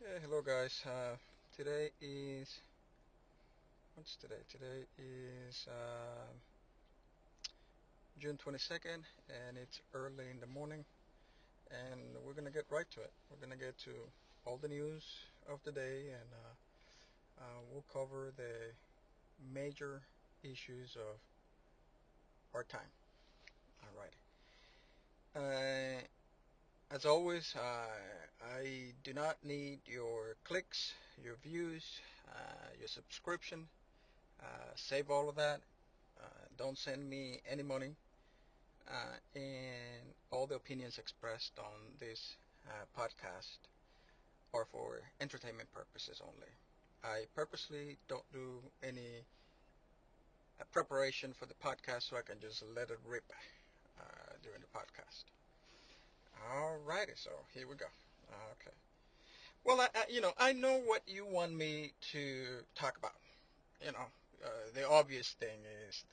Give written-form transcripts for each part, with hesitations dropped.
Hello guys. Today is what's today? Today is June 22nd, and it's early in the morning, and we're gonna get right to it. We're gonna get to all the news of the day, and we'll cover the major issues of our time. All right. As always, I do not need your clicks, your views, your subscription. Save all of that. Don't send me any money. And all the opinions expressed on this podcast are for entertainment purposes only. I purposely don't do any preparation for the podcast so I can just let it rip during the podcast. Alrighty, so here we go. Okay. Well, I know what you want me to talk about. You know, the obvious thing is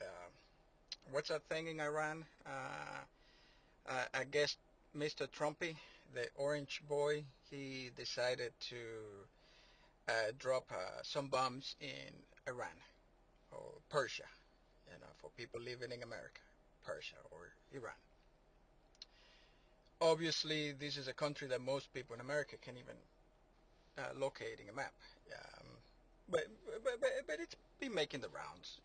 what's that thing in Iran? I guess Mr. Trumpy, the orange boy, he decided to drop some bombs in Iran or Persia, for people living in America, Persia or Iran. Obviously, this is a country that most people in America can even locate in a map. Um, but it's been making the rounds,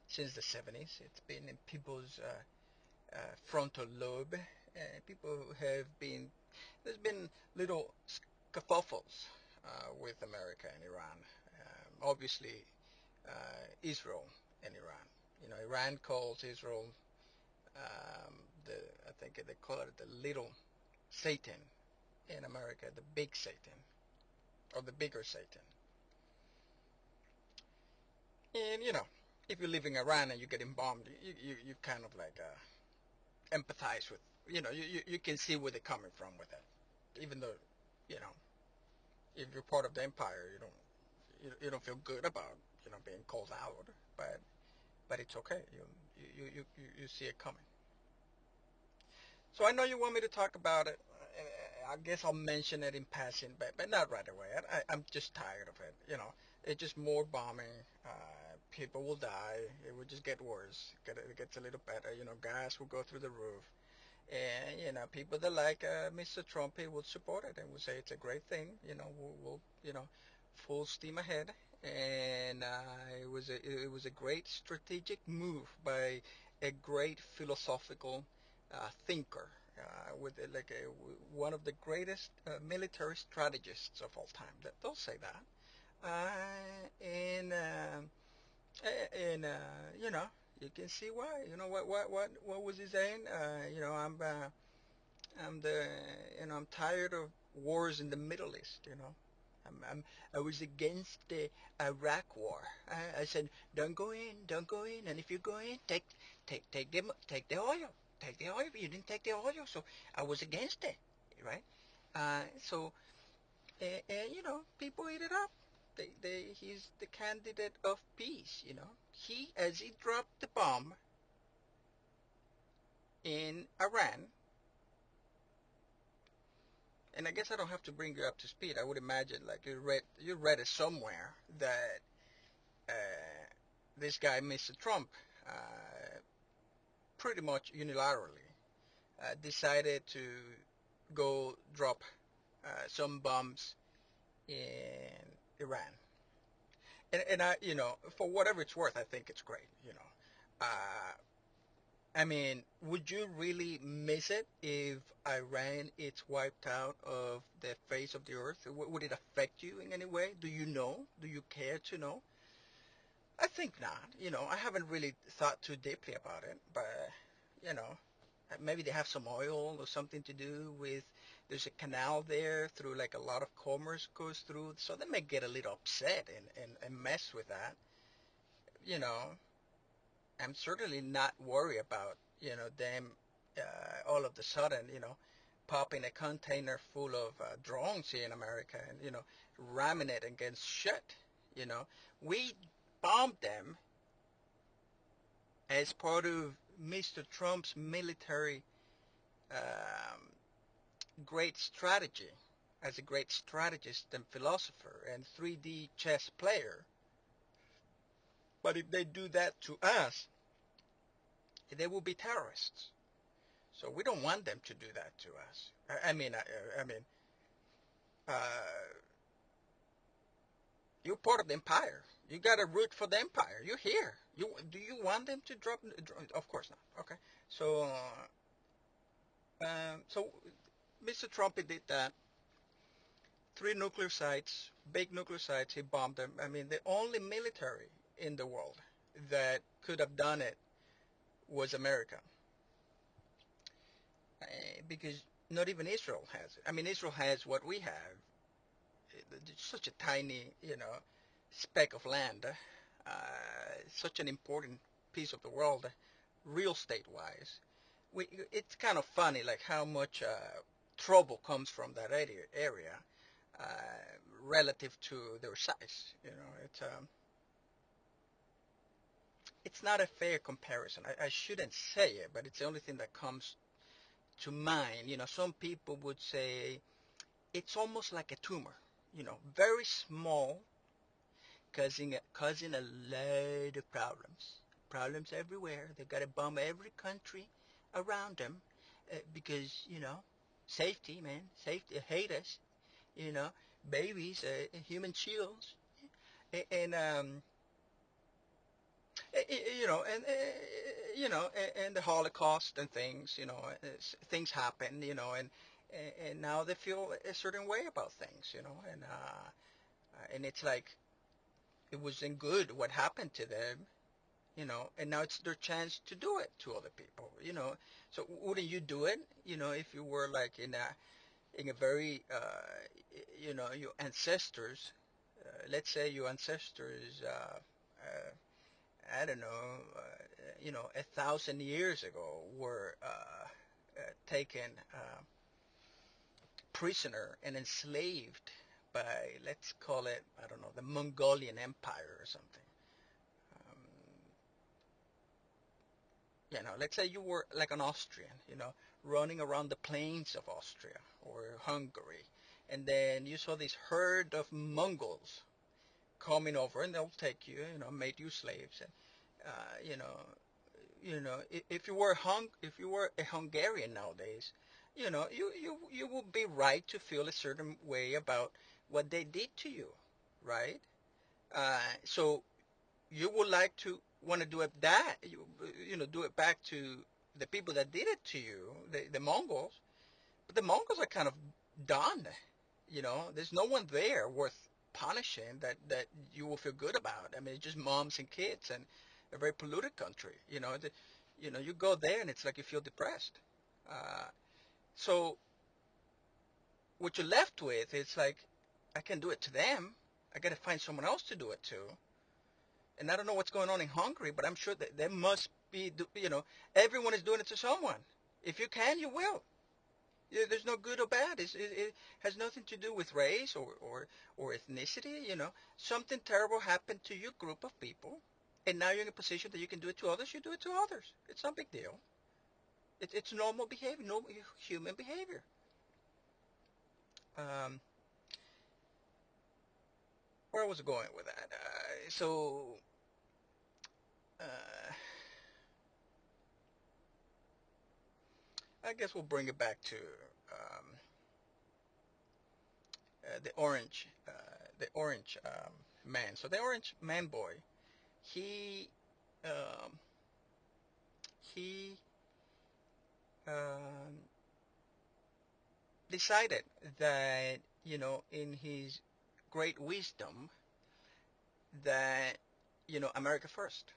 since the 70s. It's been in people's frontal lobe. People have been There's been little scuffles with America and Iran. Obviously, Israel and Iran. Iran calls Israel um, the I think they call it the little Satan. In America, the big Satan or the bigger Satan. And if you live in Iran and you're getting bombed, you kind of like empathize with. You can see where they're coming from with it, even though you know if you're part of the empire, you don't feel good about being called out, but it's okay. You see it coming. So I know you want me to talk about it. I guess I'll mention it in passing, but not right away. I'm just tired of it. It's just more bombing. People will die. It will just get worse. It gets a little better. Gas will go through the roof. And people that like Mr. Trump, he will support it and will say it's a great thing. We'll full steam ahead. And it was a great strategic move by a great philosophical thinker with like one of the greatest military strategists of all time. They'll say that. And you know you can see why. What was he saying? I'm tired of wars in the Middle East. I was against the Iraq War. I said, don't go in, and if you go in, take the oil, take the oil. You didn't take the oil, so I was against it, right? So people eat it up. He's the candidate of peace. As he dropped the bomb in Iran, and I guess I don't have to bring you up to speed. I would imagine, like you read it somewhere that uh, this guy, Mr. Trump, uh, pretty much unilaterally decided to go drop some bombs in Iran. And for whatever it's worth, I think it's great. Uh, I mean, would you really miss it if Iran is wiped out of the face of the earth? Would it affect you in any way? Do you know? Do you care to know? I think not. I haven't really thought too deeply about it, but you know, maybe they have some oil or something to do with. There's a canal there through like a lot of commerce goes through, so they may get a little upset and mess with that. You know, I'm certainly not worried about them all of a sudden popping a container full of drones here in America and ramming it against shit. We bombed them as part of Mr. Trump's military um, great strategy. as a great strategist and philosopher and 3D chess player. But if they do that to us, they will be terrorists. So we don't want them to do that to us. Uh, you're part of the empire. You got to root for the empire. You're here. Do you want them to drop? Of course not. Okay. So so Mr. Trump did that. Three nuclear sites, big nuclear sites. He bombed them. I mean, the only military in the world that could have done it was America, because not even Israel has it. I mean, Israel has what we have. It's such a tiny, speck of land, such an important piece of the world, real estate-wise. It's kind of funny, like how much trouble comes from that area uh, relative to their size. It's not a fair comparison. I shouldn't say it, but it's the only thing that comes to mind. Some people would say it's almost like a tumor. Very small, causing a lot of problems. Problems everywhere. They've got to bomb every country around them because, safety, man, safety, hate us, you know, babies, human shields, and and the Holocaust and things, things happen, and now they feel a certain way about things, and it's like it wasn't good what happened to them, and now it's their chance to do it to other people, So wouldn't you do it, if you were like in a very, your ancestors, let's say your ancestors, I don't know, 1,000 years ago were taken prisoner and enslaved by, let's call it, I don't know, the Mongolian Empire or something. Um, let's say you were like an Austrian, running around the plains of Austria or Hungary, and then you saw this herd of Mongols coming over, and they'll take you, made you slaves, and uh, you know, if you were a Hungarian nowadays, you would be right to feel a certain way about what they did to you, right? So you would like to want to do it that do it back to the people that did it to you, the Mongols. But the Mongols are kind of done. There's no one there worth punishing that you will feel good about. I mean, it's just moms and kids and a very polluted country. You go there and it's like you feel depressed. Uh, so what you're left with, it's like, I can do it to them. I got to find someone else to do it to. And I don't know what's going on in Hungary, but I'm sure that there must be, everyone is doing it to someone. If you can, you will. Yeah, there's no good or bad. It has nothing to do with race or ethnicity. Something terrible happened to your group of people, and now you're in a position that you can do it to others. You do it to others. It's no big deal. It's normal behavior, normal human behavior. Um, where was I going with that? Uh, I guess we'll bring it back to the orange man. So the orange man boy, he um, he um, decided that, in his great wisdom, that, America first,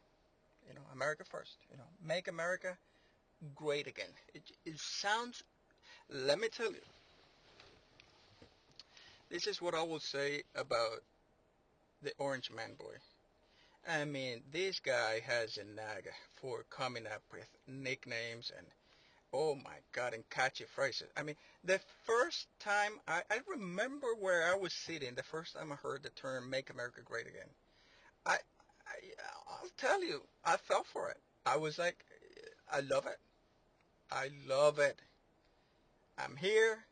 America first, make America great again. It sounds, let me tell you, this is what I will say about the Orange Man Boy. I mean, this guy has a knack for coming up with nicknames and, oh my God, and catchy phrases. I mean, the first time I remember where I was sitting, the first time I heard the term "Make America Great Again," I, I I'll tell you, I fell for it. I was like, I love it. I love it. I'm here.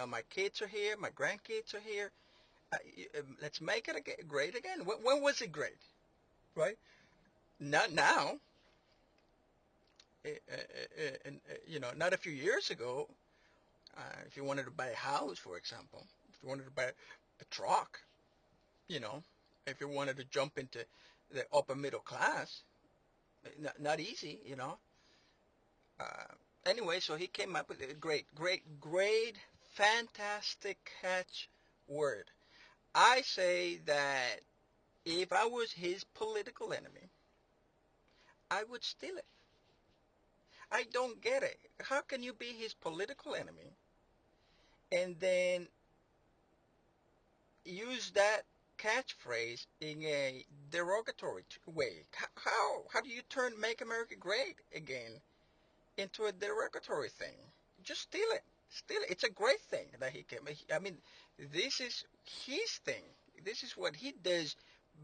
My kids are here, my grandkids are here. Let's make it great again. When was it great, right? Not now. Not a few years ago. If you wanted to buy a house, for example, if you wanted to buy a truck, you know, if you wanted to jump into the upper middle class, not easy. Uh, anyway, so he came up with a great, fantastic catch word. I say that if I was his political enemy, I would steal it. I don't get it. How can you be his political enemy and then use that catchphrase in a derogatory way? How do you turn "Make America Great Again" into a derogatory thing? Just steal it. Steal it. It's a great thing that he came. I mean, this is his thing. This is what he does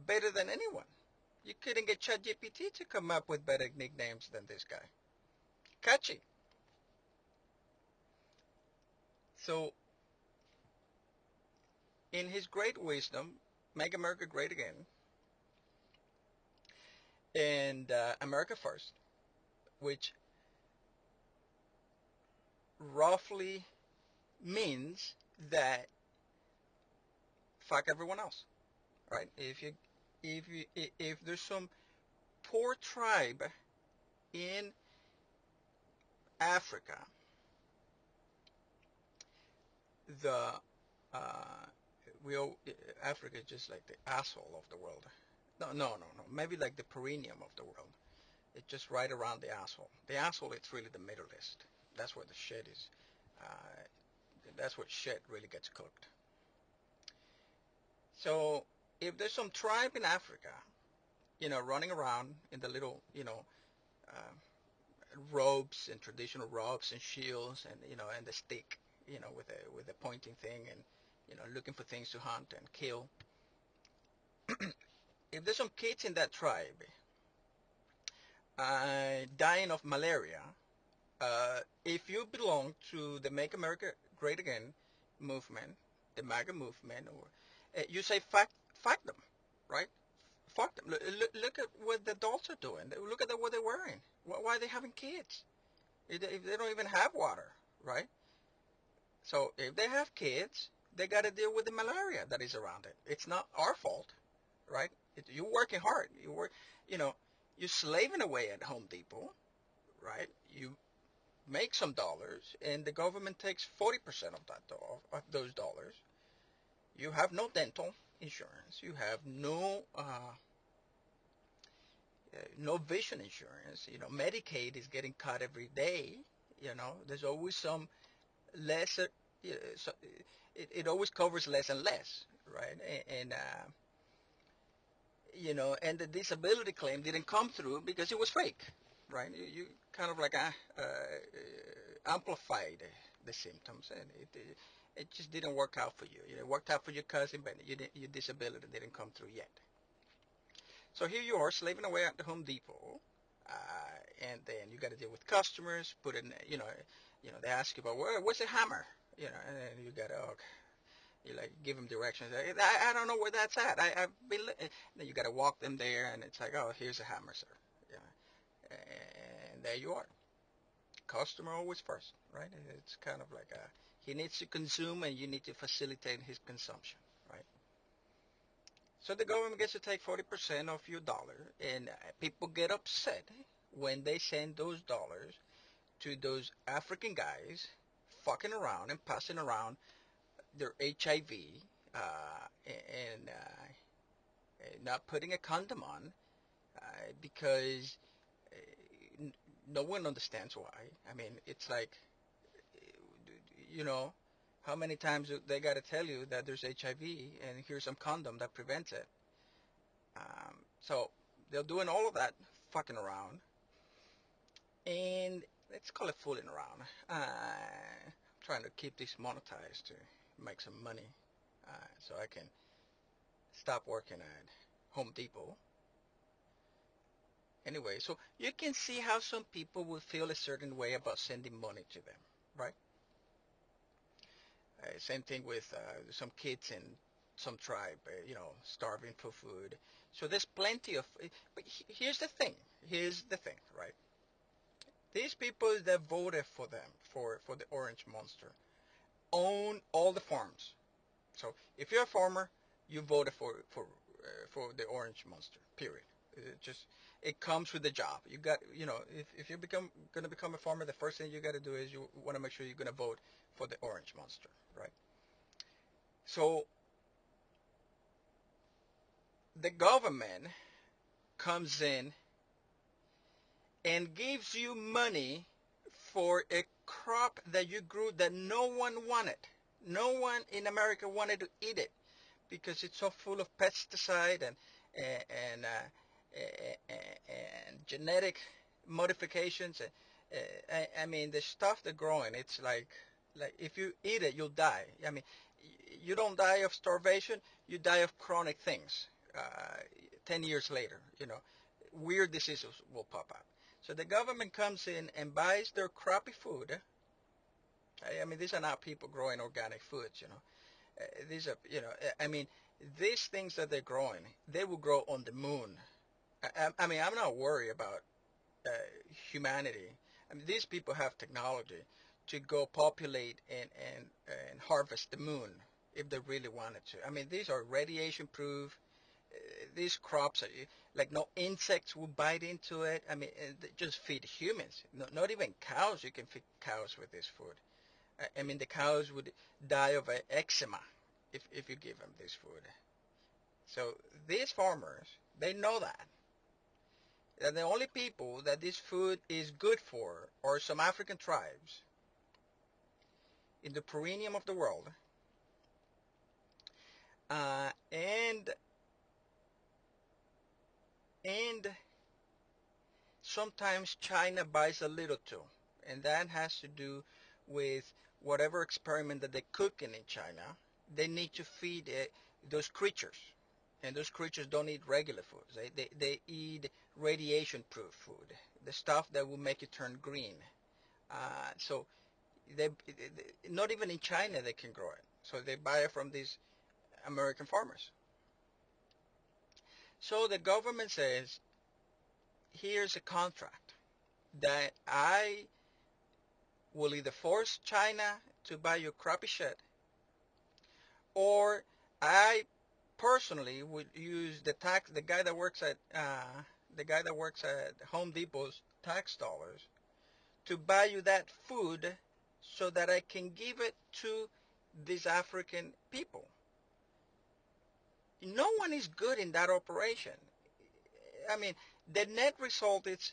better than anyone. You couldn't get ChatGPT to come up with better nicknames than this guy. Catchy. So, in his great wisdom, "Make America Great Again" and "America First," which roughly means that fuck everyone else, right? If there's some poor tribe in Africa, the uh, we all, Africa is just like the asshole of the world. No. Maybe like the perineum of the world. It's just right around the asshole. The asshole is really the middle list. That's where the shit is. Uh, that's where shit really gets cooked. So if there's some tribe in Africa, running around in the little, uh, robes and traditional robes and shields and and the stick, with a pointing thing and looking for things to hunt and kill. If there's some kids in that tribe dying of malaria, if you belong to the "Make America Great Again" movement, the MAGA movement, or you say fuck them, right? Fuck them. Look at what the adults are doing. Look at what they're wearing. Why are they having kids? If they don't even have water, right? So if they have kids, they got to deal with the malaria that is around it. It's not our fault, right? You're working hard. You know, you're slaving away at Home Depot, right? You make some dollars, and the government takes 40% of of those dollars. You have no dental insurance. You have no vision insurance. Medicaid is getting cut every day. There's always some lesser. So it always covers less and less, right? And the disability claim didn't come through because it was fake, right? You kind of like amplified the symptoms, and it just didn't work out for you. It worked out for your cousin, but your disability didn't come through yet. So here you are slaving away at the Home Depot, and then you got to deal with customers. Put in, they ask you about what's a hammer, and then you got to you like give them directions. I don't know where that's at. I've been. Then you got to walk them there, and it's like, oh, here's a hammer, sir. And there you are. Customer always first, right? It's kind of like he needs to consume, and you need to facilitate his consumption, right? So the government gets to take 40% of your dollar, and people get upset when they send those dollars to those African guys fucking around and passing around their HIV and not putting a condom on because uh, no one understands why. I mean, it's like, you know, how many times they got to tell you that there's HIV and here's some condom that prevents it. So they're doing all of that fucking around, and let's call it fooling around. I'm trying to keep this monetized to make some money so I can stop working at Home Depot. Anyway, so you can see how some people will feel a certain way about sending money to them, right? Same thing with some kids in some tribe, starving for food. So there's plenty of. But here's the thing. Here's the thing, right? These people that voted for them for the orange monster own all the farms. So if you're a farmer, you voted for the orange monster. Period. It comes with the job. You got if you become gonna become a farmer, the first thing you got to do is you want to make sure you're gonna vote for the orange monster, right? So the government comes in and gives you money for a crop that you grew that no one wanted. No one in America wanted to eat it because it's so full of pesticide and and genetic modifications. I mean, the stuff they're growing, it's like if you eat it, you'll die. I mean, you don't die of starvation, you die of chronic things. 10 years later, weird diseases will pop up. So the government comes in and buys their crappy food. I mean, these are not people growing organic foods. These are, I mean, these things that they're growing, they will grow on the moon. I mean, I'm not worried about uh, humanity. I mean, these people have technology to go populate and harvest the moon if they really wanted to. I mean, these are radiation proof. These crops are like no insects will bite into it. I mean, they just feed humans. Not even cows. You can feed cows with this food. I mean, the cows would die of eczema if you give them this food. So these farmers, they know that. That the only people that this food is good for are some African tribes in the perineum of the world, and sometimes China buys a little too, and that has to do with whatever experiment that they're cooking in China. They need to feed those creatures, and those creatures don't eat regular food. They eat radiation-proof food, the stuff that will make you turn green. So not even in China they can grow it. So they buy it from these American farmers. So the government says, here's a contract that I will either force China to buy your crappy shit, or I personally would use the guy that works at Home Depot's tax dollars to buy you that food so that I can give it to these African people. No one is good in that operation. I mean, the net result is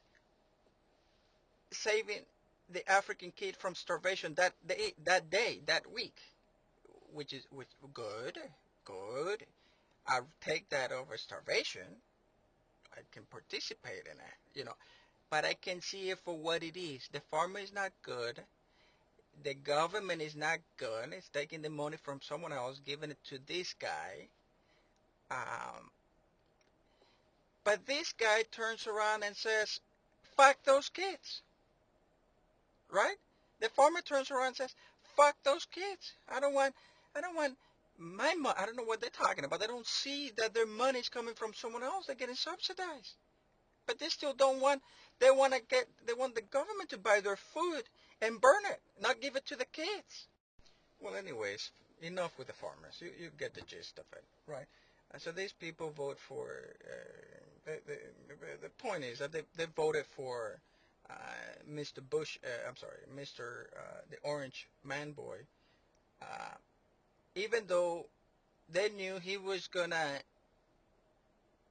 saving the African kid from starvation that week, which good, good. I take that over starvation. I can participate in it, but I can see it for what it is. The farmer is not good. The government is not good. It's taking the money from someone else, giving it to this guy. Um, but this guy turns around and says, "Fuck those kids." Right? The farmer turns around and says, "Fuck those kids. I don't want my money." I don't know what they're talking about. They don't see that their money's coming from someone else. They're getting subsidized. But they still don't want, they want the government to buy their food and burn it, not give it to the kids. Well, anyways, enough with the farmers. You get the gist of it, right? So these people vote for, the point is that they voted for uh, Mr. Bush, I'm sorry, Mr. The Orange Man Boy, uh, even though they knew he was going to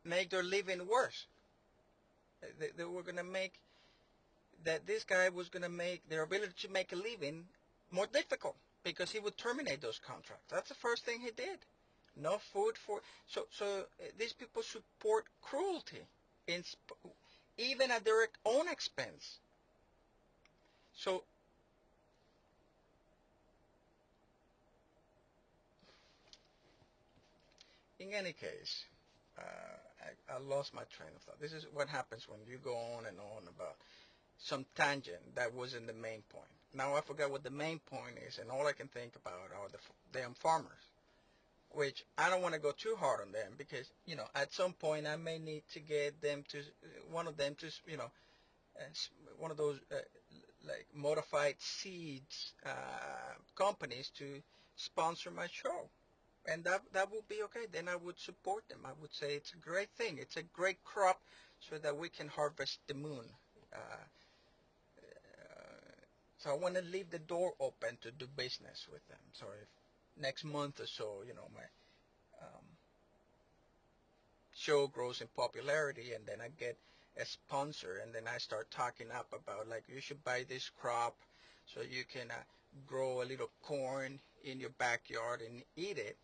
make their living worse. They were going to make, that this guy was going to make their ability to make a living more difficult because he would terminate those contracts. That's the first thing he did. No food for, these people support cruelty in even at their own expense. So in any case, I lost my train of thought. This is what happens when you go on and on about some tangent that wasn't the main point. Now I forgot what the main point is, and all I can think about are the damn farmers, which I don't want to go too hard on them because, at some point I may need to get them to, one of them to, one of those like modified seeds companies to sponsor my show. And that would be okay. Then I would support them. I would say it's a great thing. It's a great crop so that we can harvest the moon. Uh, so I want to leave the door open to do business with them. So if next month or so, my um, show grows in popularity and then I get a sponsor and then I start talking up about like you should buy this crop so you can grow a little corn in your backyard and eat it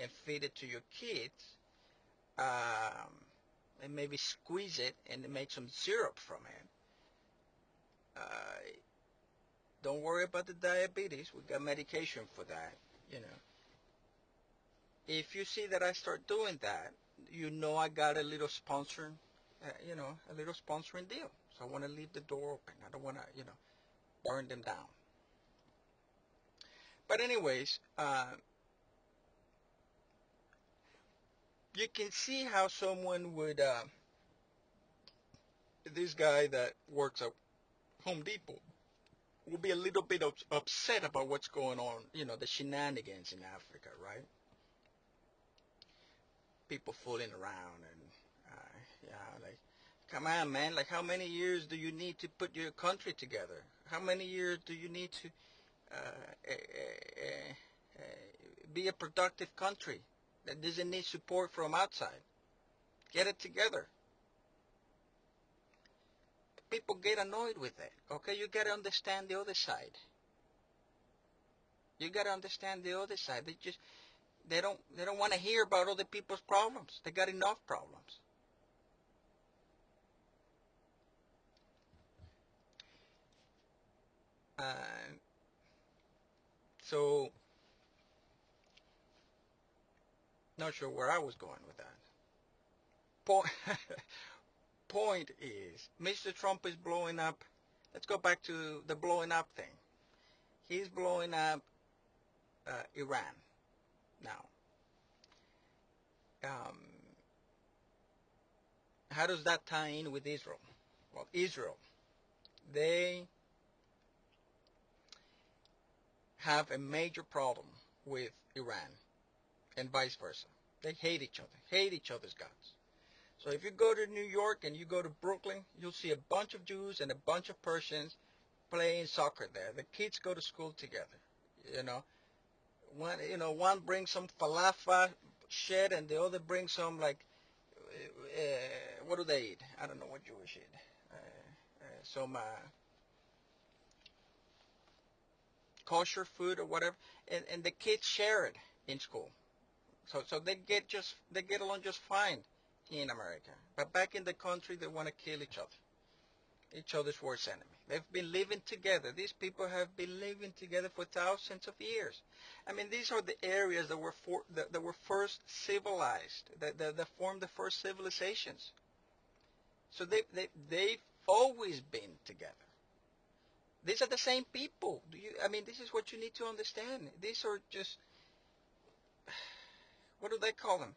and feed it to your kids, um, and maybe squeeze it and make some syrup from it. Don't worry about the diabetes. We got medication for that. You know, if you see that I start doing that, I got a little sponsor, a little sponsoring deal. So I want to leave the door open. I don't want to, burn them down. But anyways, you can see how someone would, this guy that works at Home Depot, will be a little bit upset about what's going on, the shenanigans in Africa, right? People fooling around and, like, come on, man, like how many years do you need to put your country together? How many years do you need to uh, uh, uh, be a productive country that doesn't need support from outside? Get it together. People get annoyed with it, okay? You got to understand the other side. You got to understand the other side. They don't want to hear about other people's problems. They got enough problems. Uh, so, not sure where I was going with that. Point, point is, Mr. Trump is blowing up. Let's go back to the blowing up thing. He's blowing up Iran now. Um, how does that tie in with Israel? Well, Israel, they have a major problem with Iran and vice versa. They hate each other's guts. So if you go to New York and you go to Brooklyn, you'll see a bunch of Jews and a bunch of Persians playing soccer there. The kids go to school together. You know, one brings some falafel shit and the other brings some like what do they eat? I don't know what Jewish eat. Some kosher food or whatever, and the kids share it in school. So they get along just fine here in America. But back in the country, they want to kill each other's worst enemy. They've been living together. These people have been living together for thousands of years. I mean, these are the areas that were first civilized, that formed the first civilizations. So they've always been together. These are the same people. I mean, this is what you need to understand. These are just, what do they call them?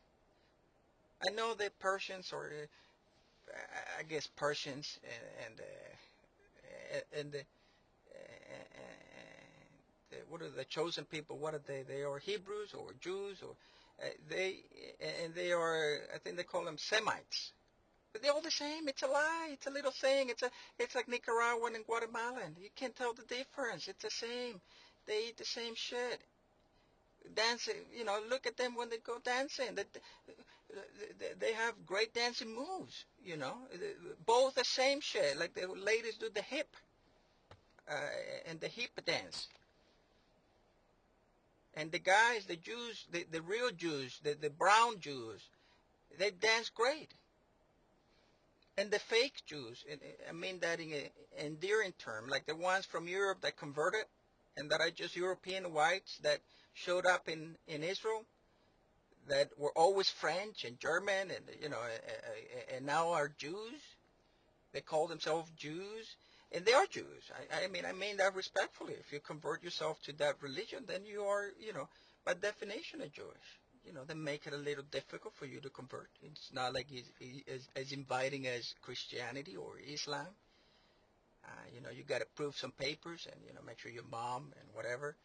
I know the Persians, or I guess Persians, and what are the chosen people? What are they? They are Hebrews or Jews, or they and they are. I think they call them Semites. But they're all the same. It's a lie. It's a little thing. It's like Nicaraguan and Guatemalan. You can't tell the difference. It's the same. They eat the same shit. Dancing, look at them when they go dancing. They have great dancing moves, both the same shit. Like the ladies do the hip, and the hip dance. And the guys, the Jews, the real Jews, the brown Jews, they dance great. And the fake Jews, I mean that in an endearing term, like the ones from Europe that converted and that are just European whites that showed up in Israel, that were always French and German, and and now are Jews. They call themselves Jews. and they are Jews. I mean that respectfully. If you convert yourself to that religion, then you are, by definition, a Jewish. They make it a little difficult for you to convert. It's not like it's as inviting as Christianity or Islam. You got to prove some papers and make sure your mom and whatever.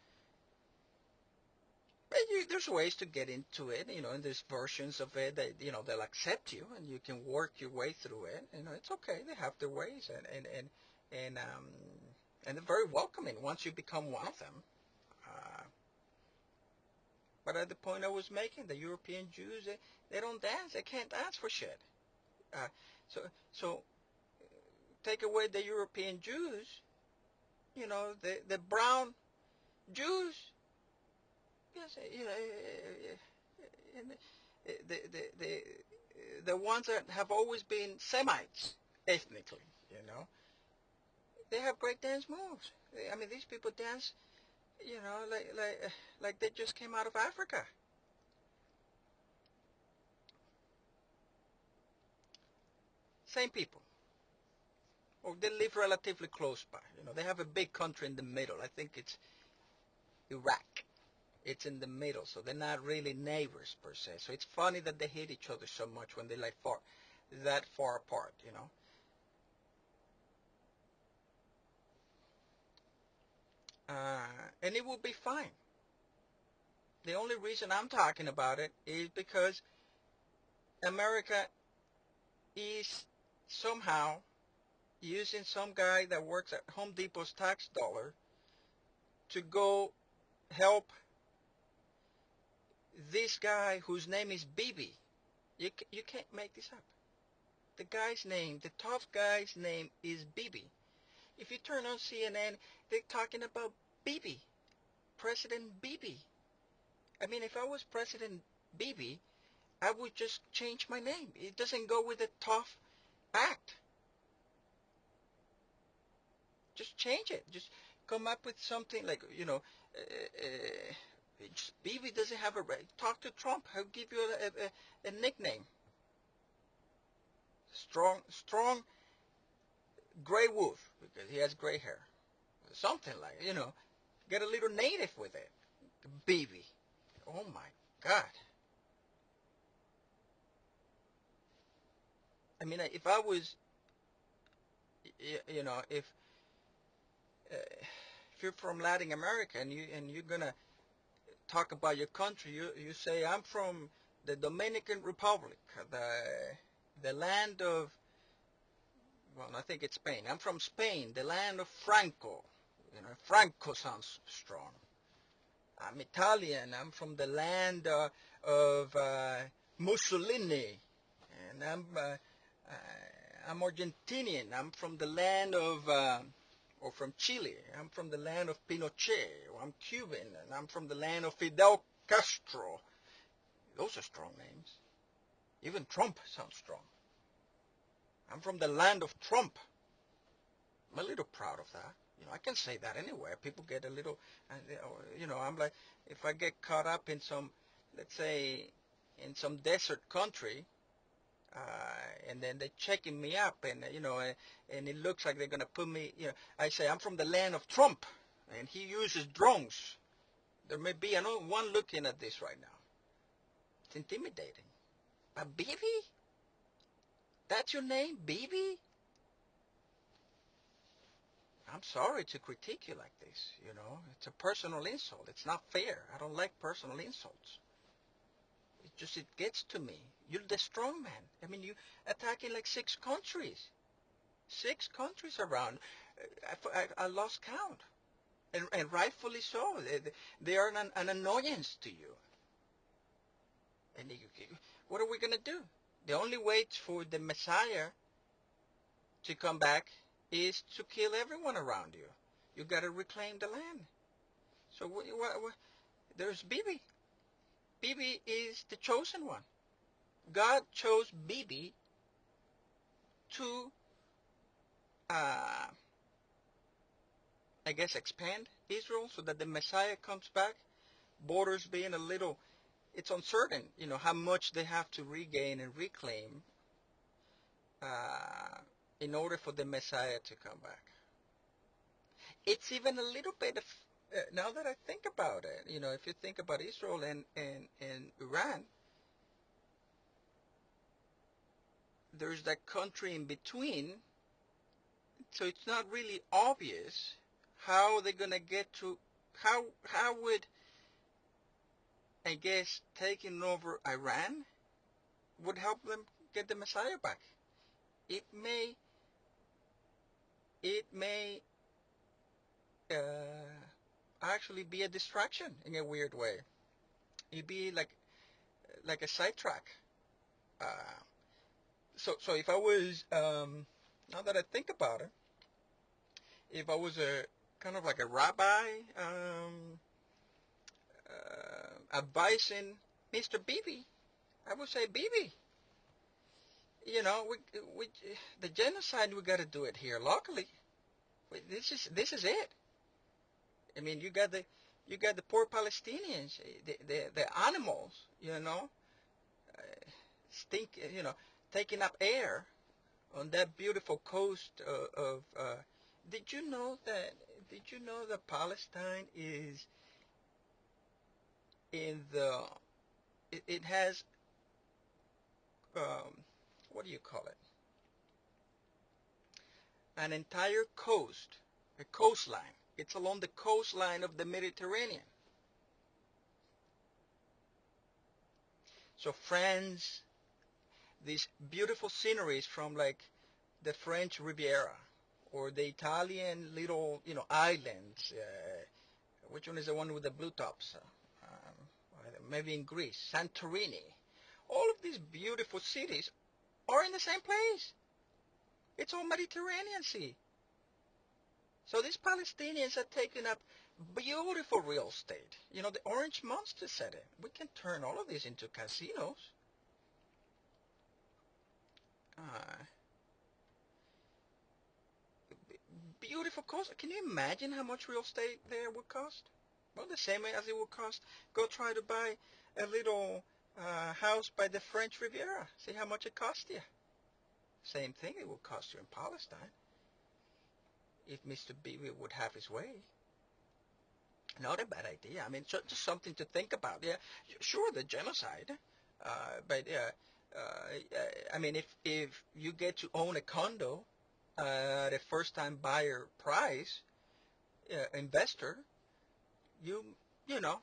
But there's ways to get into it, and there's versions of it that they'll accept you and you can work your way through it. It's okay. They have their ways, and they're very welcoming once you become one of them. Uh, but at the point I was making, the European Jews, they don't dance. They can't dance for shit. Uh, so take away the European Jews, the brown Jews, yes, and the ones that have always been Semites ethnically, they have great dance moves. I mean, these people dance, like they just came out of Africa. Same people. Or they live relatively close by. They have a big country in the middle. I think it's Iraq. It's in the middle, so they're not really neighbors per se. So it's funny that they hate each other so much when they're like that far apart. And it will be fine. The only reason I'm talking about it is because America is somehow using some guy that works at Home Depot's tax dollar to go help this guy whose name is Bibi. You can't make this up. The guy's name, the tough guy's name is Bibi. If you turn on CNN, they're talking about Bibi, President Bibi. I mean, if I was President Bibi, I would just change my name. It doesn't go with a tough act. Just change it. Just come up with something like, Bibi doesn't have a right. Talk to Trump. He'll give you a nickname. Strong gray wolf, because he has gray hair. Something like, get a little native with it. Bibi. Oh my God. I mean, if I was, if you're from Latin America and you're gonna talk about your country, you say I'm from the Dominican Republic, the land of, well, I think it's Spain. I'm from Spain, the land of Franco. Franco sounds strong. I'm Italian. I'm from the land of Mussolini, and I'm Argentinian. I'm from the land of, or from Chile. I'm from the land of Pinochet. Or I'm Cuban, and I'm from the land of Fidel Castro. Those are strong names. Even Trump sounds strong. I'm from the land of Trump. I'm a little proud of that. I can say that anywhere. People get a little, I'm like, if I get caught up in some, let's say, in some desert country, and then they're checking me up, and and it looks like they're gonna put me, I say I'm from the land of Trump, and he uses drones. There may be one looking at this right now. It's intimidating. But Bibi? That's your name, Bibi? I'm sorry to critique you like this, It's a personal insult. It's not fair. I don't like personal insults. It gets to me. You're the strong man. I mean, you attacking like 6 countries. 6 countries around. I lost count. And rightfully so. They are an annoyance to you. And what are we going to do? The only way for the Messiah to come back is to kill everyone around you. You got to reclaim the land. So there's Bibi. Bibi is the chosen one. God chose Bibi to, I guess, expand Israel so that the Messiah comes back. Borders being a little, it's uncertain, how much they have to regain and reclaim in order for the Messiah to come back. it's even a little bit of, now that I think about it, if you think about Israel and Iran, there's that country in between, so it's not really obvious how they're gonna get to, how would, I guess, taking over Iran would help them get the Messiah back. It may, it may actually be a distraction in a weird way. It'd be like a sidetrack. Uh, so if I was, now that I think about it, if I was a kind of like a rabbi, advising Mr. Bibi, I would say, Bibi, we the genocide, we got to do it here locally. This is it. I mean, you got the poor Palestinians, the animals, uh, stink, taking up air on that beautiful coast of. Did you know that? Did you know that Palestine is in the? It has, um, what do you call it? An entire coast, a coastline. It's along the coastline of the Mediterranean. So France, these beautiful sceneries from like the French Riviera or the Italian little, islands. Which one is the one with the blue tops? Maybe in Greece, Santorini. All of these beautiful cities are in the same place. It's all Mediterranean Sea. So these Palestinians are taking up beautiful real estate. The Orange Monster said it. We can turn all of this into casinos. Uh, Beautiful cost. Can you imagine how much real estate there would cost? Well, the same as it would cost. Go try to buy a little house by the French Riviera. See how much it cost you. Same thing it would cost you in Palestine if Mr. Bibi would have his way. Not a bad idea. I mean, just something to think about. Yeah, sure, the genocide, but I mean, if you get to own a condo at a first-time buyer price, investor, you you know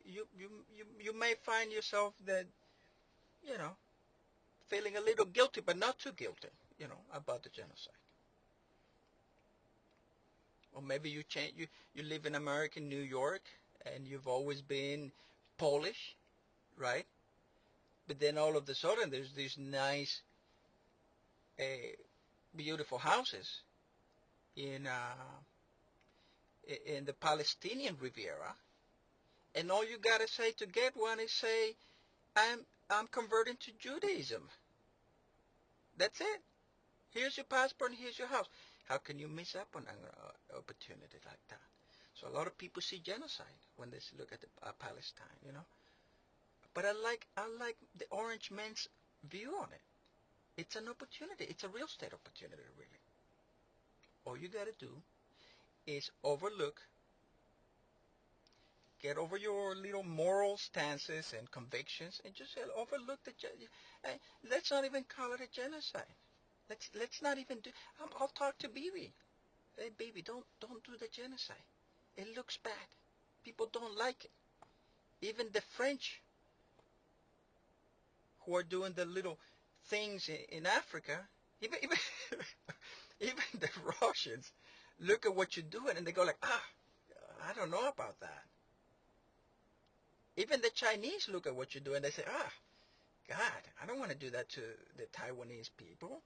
you may find yourself that you know feeling a little guilty, but not too guilty, about the genocide. Or maybe you live in America, New York, and you've always been Polish, right? But then all of a sudden there's these nice, uh, beautiful houses in in the Palestinian Riviera, and all you gotta say to get one is say, I'm converting to Judaism. That's it. Here's your passport and here's your house. How can you miss up on an opportunity like that? So a lot of people see genocide when they look at Palestine. But I like the Orange Man's view on it. It's an opportunity. It's a real estate opportunity, really. All you got to do is get over your little moral stances and convictions, and just overlook uh, let's not even call it a genocide. Let's not even do. I'll talk to Bibi. Hey, baby, don't do the genocide. It looks bad. People don't like it. Even the French, who are doing the little things in Africa, even even the Russians, look at what you're doing and they go like, I don't know about that. Even the Chinese look at what you do and they say, God, I don't want to do that to the Taiwanese people.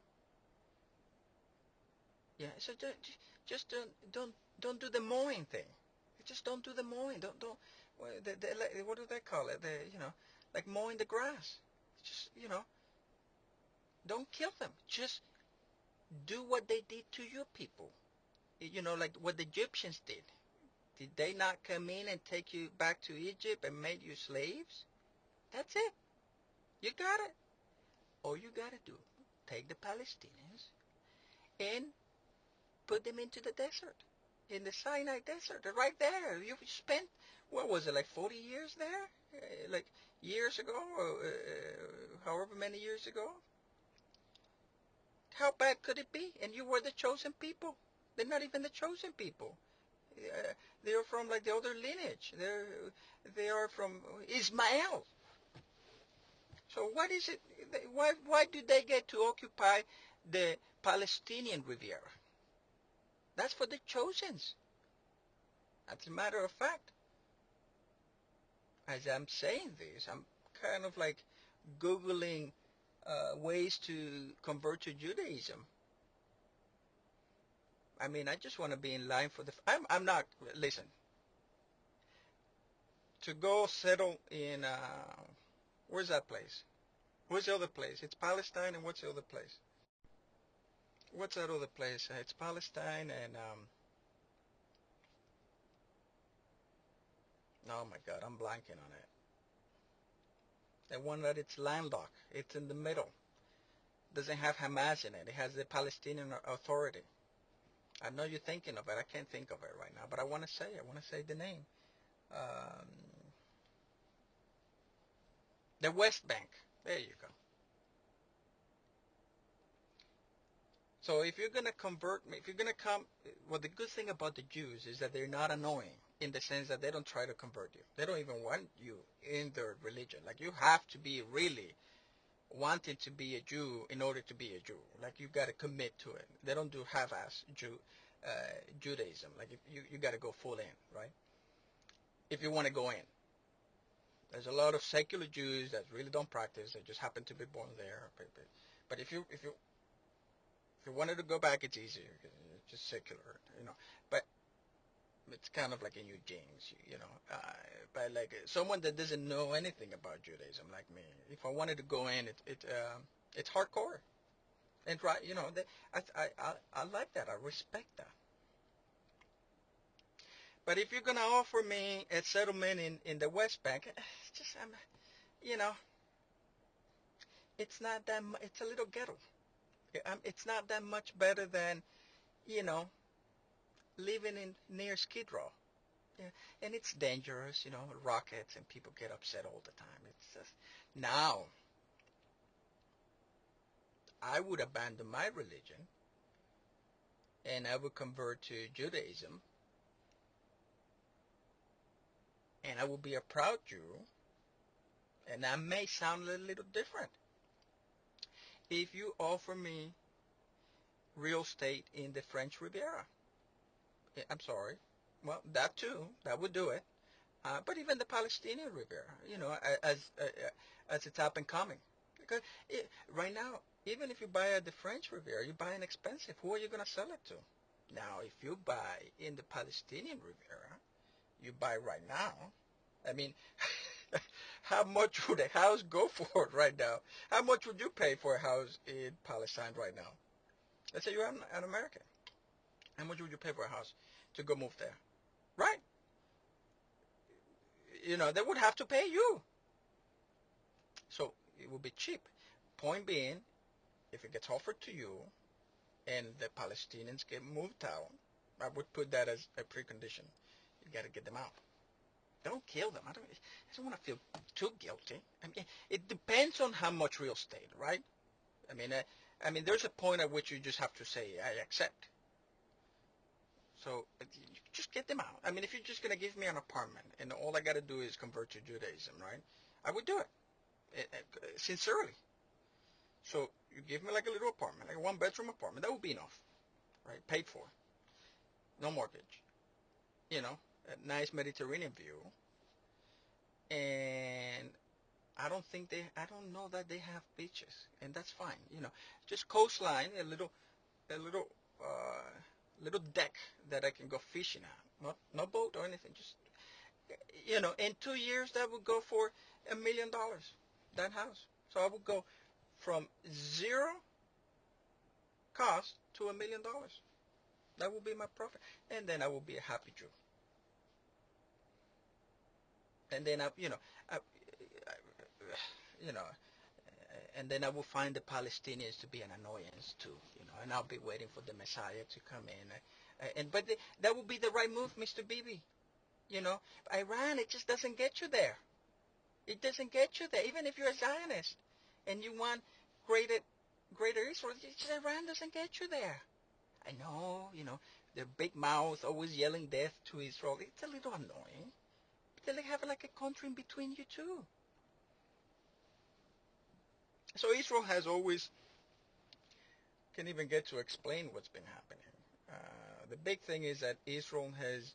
Yeah, so just don't do the mowing thing. Just don't do the mowing. Don't. Well, what do they call it? Like mowing the grass. Just don't kill them. Just do what they did to your people. Like what the Egyptians did. Did they not come in and take you back to Egypt and made you slaves? That's it. You got it. All you gotta do, take the Palestinians and put them into the desert. in the Sinai Desert. They're right there. You spent, what was it, like 40 years there? Like years ago, however many years ago? How bad could it be? And you were the chosen people. They're not even the chosen people. They are from like the other lineage. They are from Ismael. So what is it? Why do they get to occupy the Palestinian Riviera? That's for the chosens. As a matter of fact, as I'm saying this, I'm kind of like Googling ways to convert to Judaism. I mean, I just want to be in line for the. I'm not. Listen, to go settle in. Where's that place? Where's the other place? It's Palestine, and what's the other place? What's that other place? It's Palestine, and oh my God, I'm blanking on it. The one that it's landlocked. It's in the middle. Doesn't have Hamas in it. It has the Palestinian Authority. I know you're thinking of it. I can't think of it right now, but I want to say. I want to say the name. Um, the West Bank. There you go. So if you're gonna convert me, if you're gonna come, well, the good thing about the Jews is that they're not annoying in the sense that they don't try to convert you. They don't even want you in their religion. Like you have to be really wanting to be a Jew in order to be a Jew. Like you got to commit to it. They don't do half-ass uh, Judaism. Like if you got to go full in, right? If you want to go in, there's a lot of secular Jews that really don't practice. They just happen to be born there. But if you wanted to go back, it's easier. It's just secular, you know. But it's kind of like in your genes, you know. But like someone that doesn't know anything about Judaism, like me, if I wanted to go in, it's hardcore. And right, you know, I like that. I respect that. But if you're gonna offer me a settlement in the West Bank, it's just you know, it's not that. It's a little ghetto. It's not that much better than you know living in near Skid Row. Yeah, and it's dangerous, you know, rockets and people get upset all the time. It's just now I would abandon my religion and I would convert to Judaism and I would be a proud Jew and that may sound a little different. If you offer me real estate in the French Riviera, I'm sorry, well that too, that would do it. But even the Palestinian Riviera, you know, as it's up and coming. Because right now, even if you buy at the French Riviera, you're buying expensive. Who are you going to sell it to? Now, if you buy in the Palestinian Riviera, you buy right now. I mean, how much would a house go for right now? How much would you pay for a house in Palestine right now? Let's say you're an American. How much would you pay for a house to go move there? Right? You know, they would have to pay you. So it would be cheap. Point being, if it gets offered to you and the Palestinians get moved out, I would put that as a precondition. You got to get them out. Don't kill them. I don't want to feel too guilty. I mean, it depends on how much real estate, right? I mean, there's a point at which you just have to say, I accept. So you just get them out. I mean, if you're just gonna give me an apartment and all I got to do is convert to Judaism, right? I would do it, sincerely. So you give me like a little apartment, like a one-bedroom apartment. That would be enough, right? Paid for, no mortgage. You know, a nice Mediterranean view, and I don't know that they have beaches, and that's fine. You know, just coastline, a little deck that I can go fishing at. Not no boat or anything. Just you know, in 2 years that would go for $1 million. That house. So I would go from zero cost to $1 million. That will be my profit, and then I will be a happy Jew. And then I, you know, and then I will find the Palestinians to be an annoyance too, you know, and I'll be waiting for the Messiah to come in But that would be the right move, Mr. Bibi. You know, Iran, it just doesn't get you there. It doesn't get you there. Even if you're a Zionist and you want greater, greater Israel, Iran doesn't get you there. I know, their big mouth always yelling death to Israel. It's a little annoying. But they have like a country in between you too. So Israel has always can't even get to explain what's been happening. The big thing is that Israel has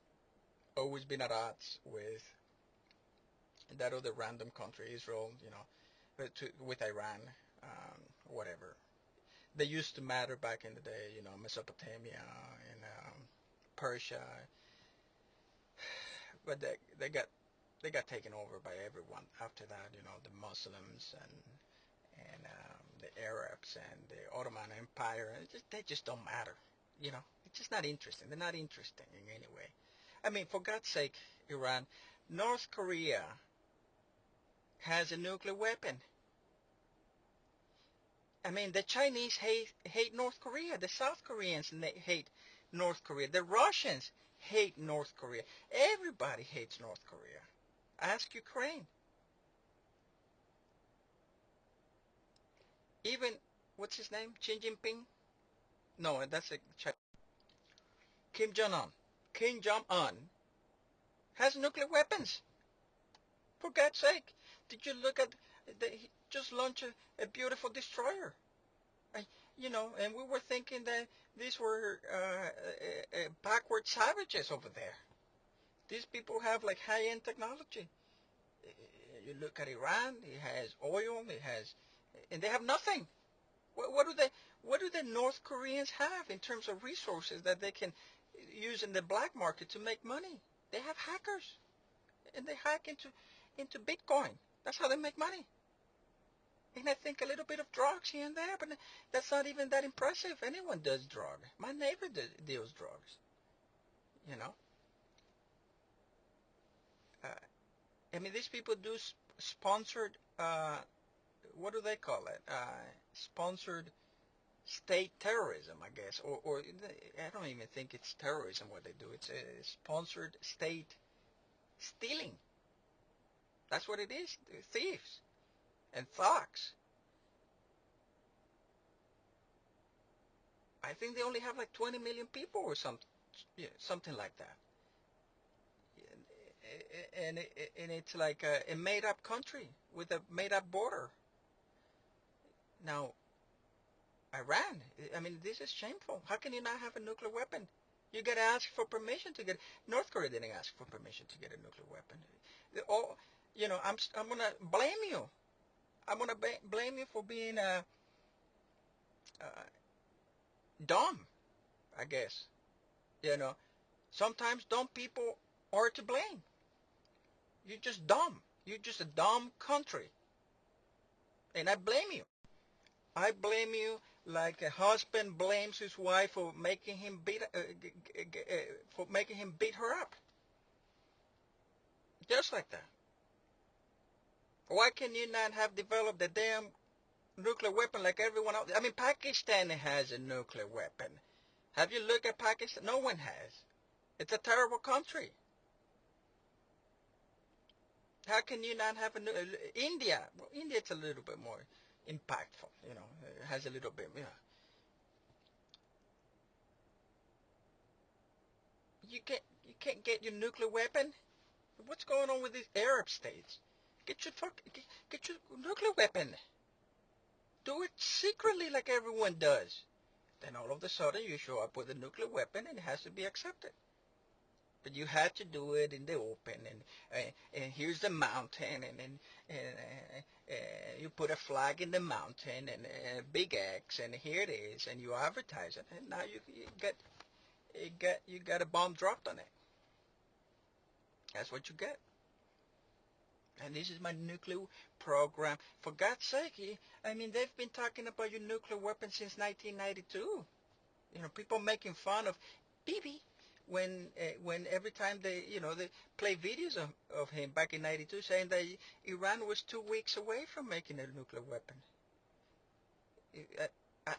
always been at odds with that other random country, Israel, with Iran, whatever. They used to matter back in the day, Mesopotamia and Persia, but they got taken over by everyone after that, the Muslims and the Arabs and the Ottoman Empire. They just don't matter, It's just not interesting. They're not interesting in any way. I mean, for God's sake, Iran, North Korea has a nuclear weapon. I mean, the Chinese hate North Korea. The South Koreans hate North Korea. The Russians hate North Korea. Everybody hates North Korea. Ask Ukraine. Even, what's his name? Xi Jinping? No, that's a China. Kim Jong-un. Kim Jong-un has nuclear weapons. For God's sake. Did you look at, he just launched a beautiful destroyer. And we were thinking that these were backward savages over there. These people have like high-end technology. You look at Iran, it has oil, and they have nothing. What do the North Koreans have in terms of resources that they can use in the black market to make money? They have hackers, and they hack into Bitcoin. That's how they make money. And I think a little bit of drugs here and there, but that's not even that impressive. Anyone does drugs. My neighbor deals drugs. You know. I mean, these people do sponsored. What do they call it? Sponsored state terrorism, I guess, or I don't even think it's terrorism what they do. It's a sponsored state stealing. That's what it is. They're thieves and thugs. I think they only have like 20 million people or something like that. And it's like a made-up country with a made-up border. Now, Iran, I mean, this is shameful. How can you not have a nuclear weapon? You got to ask for permission to get. North Korea didn't ask for permission to get a nuclear weapon. Oh, I'm gonna blame you. I'm gonna blame you for being dumb. I guess. Sometimes dumb people are to blame. You're just dumb. You're just a dumb country, and I blame you. I blame you like a husband blames his wife for making him beat her up. Just like that. Why can you not have developed a damn nuclear weapon like everyone else? I mean, Pakistan has a nuclear weapon. Have you looked at Pakistan? No one has. It's a terrible country. How can you not have India? Well, India, it's a little bit more impactful. It has a little bit. You can't get your nuclear weapon. What's going on with these Arab states? Get your nuclear weapon. Do it secretly like everyone does. Then all of a sudden you show up with a nuclear weapon and it has to be accepted. But you had to do it in the open, and here's the mountain, and you put a flag in the mountain and a big X, and here it is, and you advertise it, and now you got a bomb dropped on it. That's what you get. And this is my nuclear program. For God's sake, I mean, they've been talking about your nuclear weapon since 1992. People making fun of Bibi when every time they play videos of him back in 92 saying that Iran was 2 weeks away from making a nuclear weapon.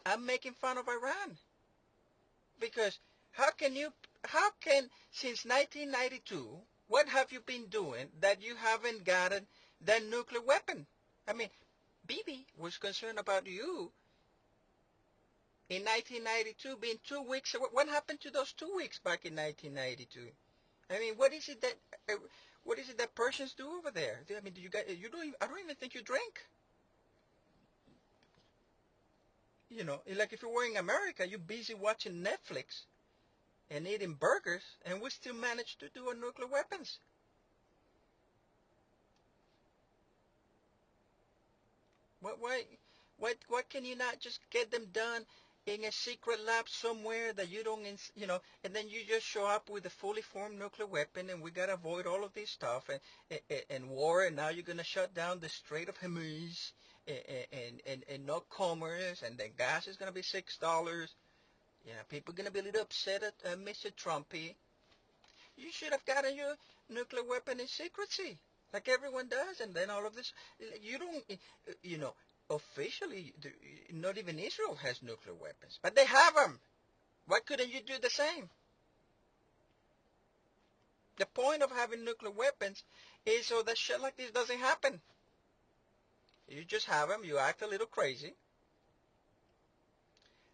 I'm making fun of Iran because How can you, how can, since 1992, what have you been doing that you haven't gotten that nuclear weapon? I mean, Bibi was concerned about you in 1992 being 2 weeks. What happened to those 2 weeks back in 1992? I mean, uh, what is it that Persians do over there? I mean, do you guys, you don't even, I don't even think you drink. You know, like if you were in America, you're busy watching Netflix and eating burgers, and we still manage to do a nuclear weapons. Why, why can you not just get them done in a secret lab somewhere that you don't, you know, and then you just show up with a fully formed nuclear weapon, and we gotta avoid all of this stuff and war, and now you're gonna shut down the Strait of Hormuz and no commerce, and then gas is gonna be $6. Yeah, people are gonna be a little upset at Mr. Trumpy. You should have gotten your nuclear weapon in secrecy, like everyone does, and then all of this. You don't, you know, officially, not even Israel has nuclear weapons, but they have them. Why couldn't you do the same? The point of having nuclear weapons is so that shit like this doesn't happen. You just have them. You act a little crazy,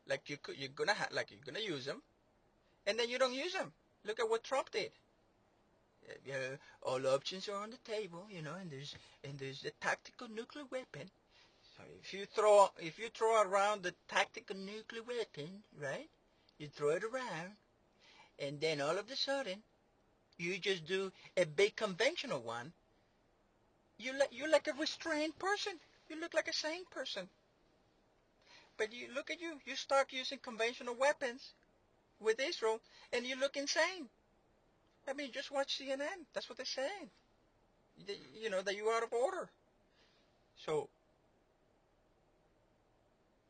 like you're gonna like you're gonna use them, and then you don't use them. Look at what Trump did. All options are on the table, you know, and there's the tactical nuclear weapon. So if you throw around the tactical nuclear weapon, right? You throw it around, and then all of a sudden you just do a big conventional one. You're like a restrained person. You look like a sane person. But you look at you. You start using conventional weapons with Israel, and you look insane. I mean, just watch CNN. That's what they're saying. You know that you're out of order. So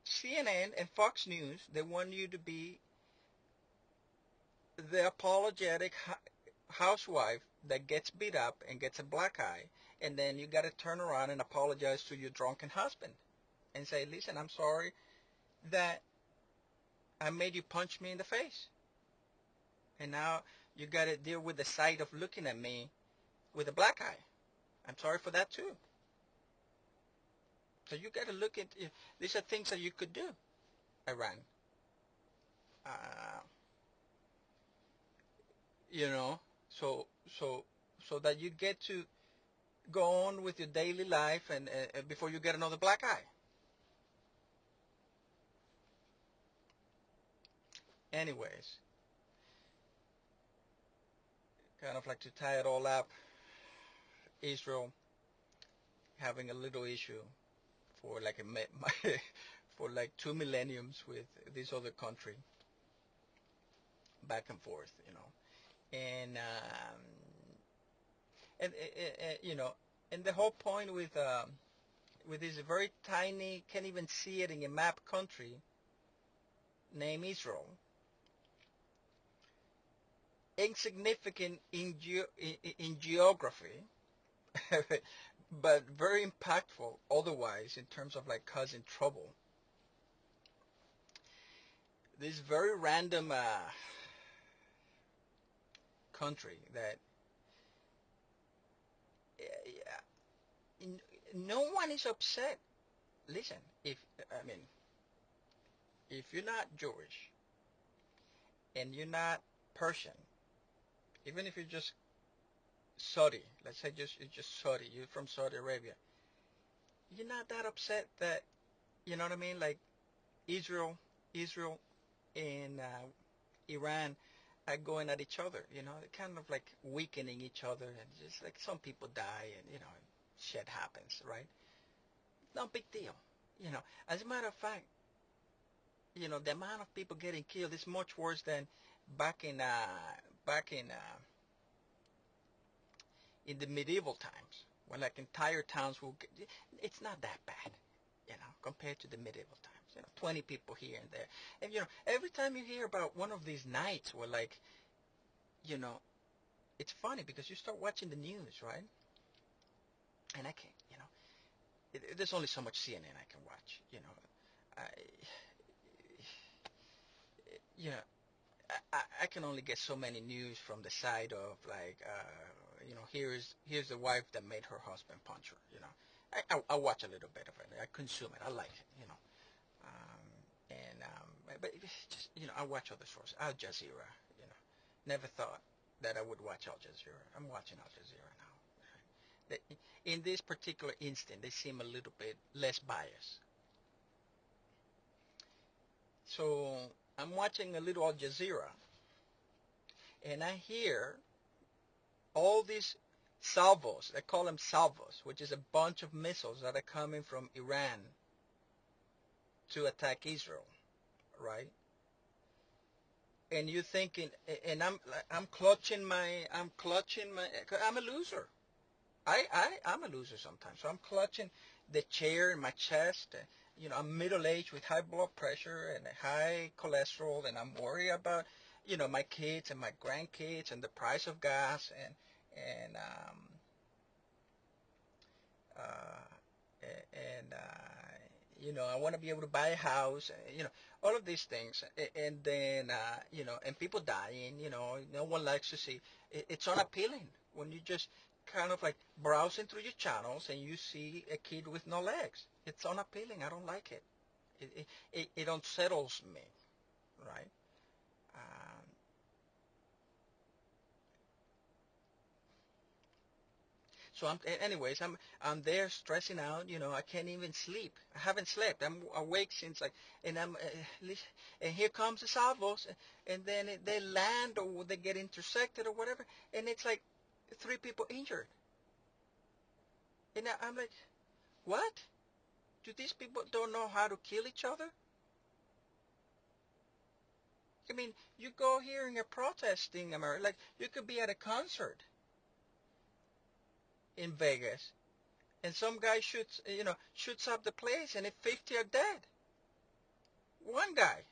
CNN and Fox News, they want you to be the apologetic housewife that gets beat up and gets a black eye, and then you got to turn around and apologize to your drunken husband and say, listen, I'm sorry that I made you punch me in the face. And now you got to deal with the sight of looking at me with a black eye. I'm sorry for that too. So you got to look at, these are things that you could do, Iran. Uh, you know, so, so, so that you get to go on with your daily life and before you get another black eye. Anyways, kind of like to tie it all up, Israel having a little issue for like for like 2 millenniums with this other country, back and forth, you know, and you know, and the whole point with this very tiny, can't even see it in a map country named Israel, insignificant in geography, but very impactful otherwise in terms of like causing trouble. This very random country that uh, no one is upset. Listen, if I mean, if you're not Jewish and you're not Persian, even if you're just Saudi, let's say just you're just Saudi, you're from Saudi Arabia, you're not that upset that you know what I mean, like Israel and Iran are going at each other. You know, they're kind of like weakening each other, and just like some people die, and you know, shit happens, right? No big deal. You know, as a matter of fact, you know, the amount of people getting killed is much worse than back in back in the medieval times when like entire towns will get, it's not that bad, you know, compared to the medieval times. You know, 20 people here and there. And you know, every time you hear about one of these nights where like, you know, it's funny because you start watching the news, right? And I can't, you know, there's only so much CNN I can watch, you know. I, you know, I can only get so many news from the side of like, here's the wife that made her husband punch her. I watch a little bit of it. I consume it. I like it. But it's just I watch other sources. Al Jazeera. You know, Never thought that I would watch Al Jazeera. I'm watching Al Jazeera now. In this particular instant, they seem a little bit less biased. So I'm watching a little Al Jazeera, and I hear all these salvos, they call them salvos, which is a bunch of missiles that are coming from Iran to attack Israel, right? And you're thinking, and I'm a loser. I'm a loser sometimes. So I'm clutching the chair in my chest. I'm middle-aged with high blood pressure and high cholesterol, and I'm worried about, my kids and my grandkids and the price of gas and uh, I want to be able to buy a house, all of these things, and then and people dying, no one likes to see. It's unappealing when you just kind of like browsing through your channels and you see a kid with no legs. It's unappealing. I don't like it. It unsettles me, right? Um, So anyways, I'm there stressing out. I can't even sleep. I haven't slept. I'm awake since like, and and here comes the salvos, and then they land or they get intersected or whatever, and it's like 3 people injured. And I'm like, what? Do these people don't know how to kill each other? I mean, you go here and you're protesting, America. Like you could be at a concert in Vegas, and some guy shoots up the place, and if 50 are dead, one guy.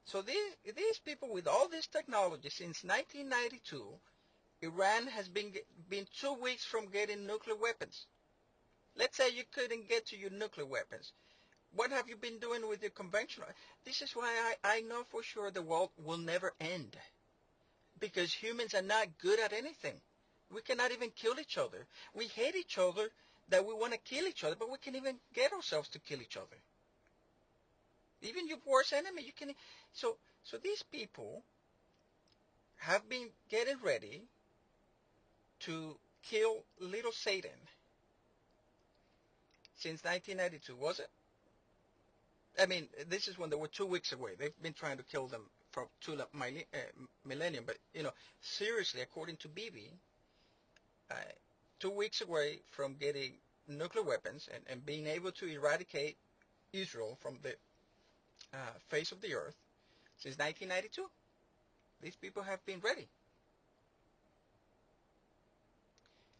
So these people with all this technology since 1992, Iran has been 2 weeks from getting nuclear weapons. Let's say you couldn't get to your nuclear weapons. What have you been doing with your conventional? This is why I know for sure the world will never end because humans are not good at anything. We cannot even kill each other. We hate each other that we want to kill each other, but we can even get ourselves to kill each other. Even your worst enemy, you can. So these people have been getting ready to kill little Satan since 1992, was it? I mean, this is when they were 2 weeks away. They've been trying to kill them for millennium. But, seriously, according to Bibi, 2 weeks away from getting nuclear weapons and being able to eradicate Israel from the face of the earth since 1992. These people have been ready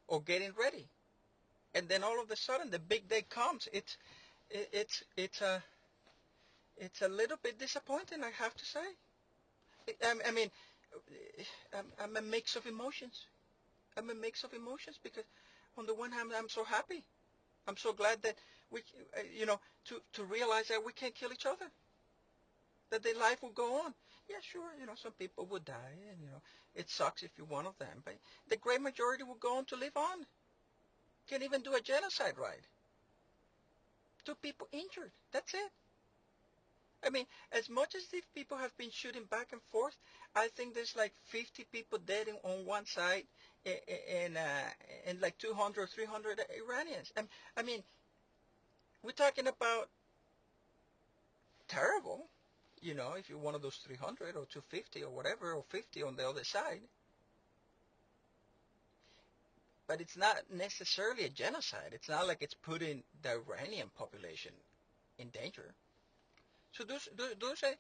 or getting ready. And then all of a sudden, the big day comes. It's a little bit disappointing, I have to say. I mean, I'm a mix of emotions. I'm a mix of emotions because, on the one hand, I'm so happy. I'm so glad that we, to realize that we can't kill each other. That their life will go on. Yeah, sure. Some people will die, and it sucks if you're one of them. But the great majority will go on to live on. Can't even do a genocide right. 2 people injured. That's it. I mean, as much as these people have been shooting back and forth, I think there's like 50 people dead on one side and like 200 or 300 Iranians. I mean, we're talking about terrible, if you're one of those 300 or 250 or whatever, or 50 on the other side. But it's not necessarily a genocide. It's not like it's putting the Iranian population in danger. So those are,